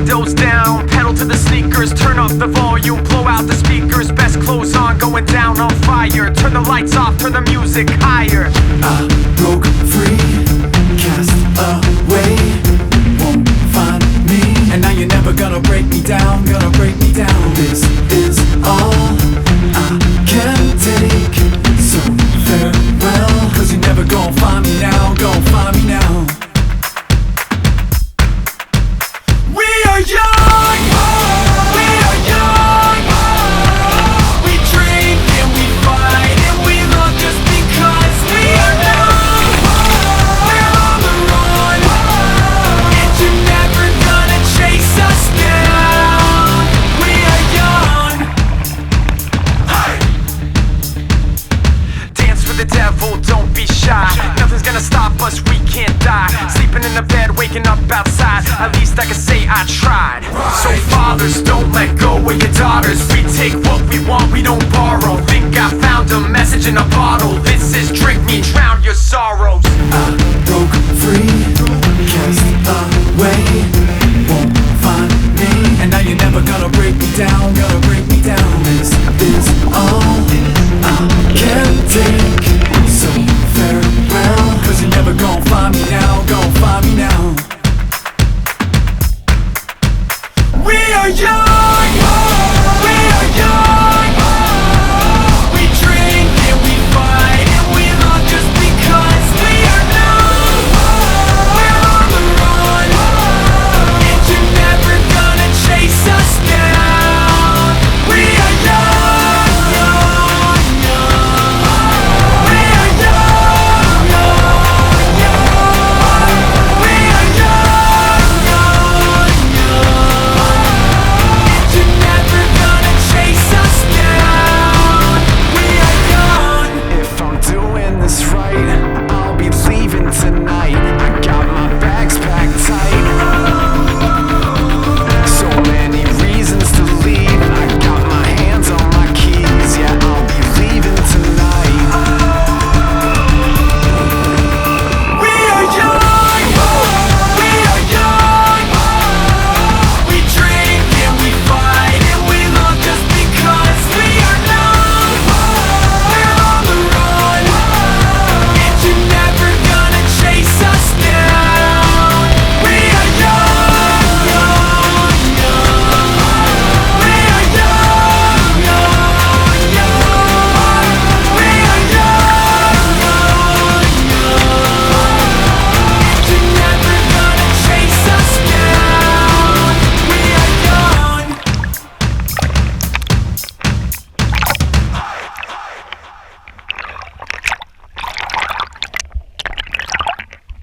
windows down, pedal to the sneakers, turn up the volume, blow out the speakers, best clothes on, going down on fire. Turn the lights off, turn the music higher. I broke free, cast away, won't find me. And now you're never gonna break me down, gonna break me down. This is all I can take, so farewell. Cause you're never gonna find me now, gonna find me now. We are young, we are young. We drink and we fight and we love just because we are young. We're on the run, and you're never gonna chase us down. We are young. Hey! Dance for the devil, don't be shy. Nothing's gonna stop us, we can't die. Sleeping in the bed, waking up outside. At least I can say I tried. So fathers, don't let go of your daughters. We take what we want, we don't borrow. Think I found a message in a bottle. This is drink me, drown your sorrows. I broke free, cast away, won't find me. And now you're never gonna break me down, gonna break me down. This is all I can take.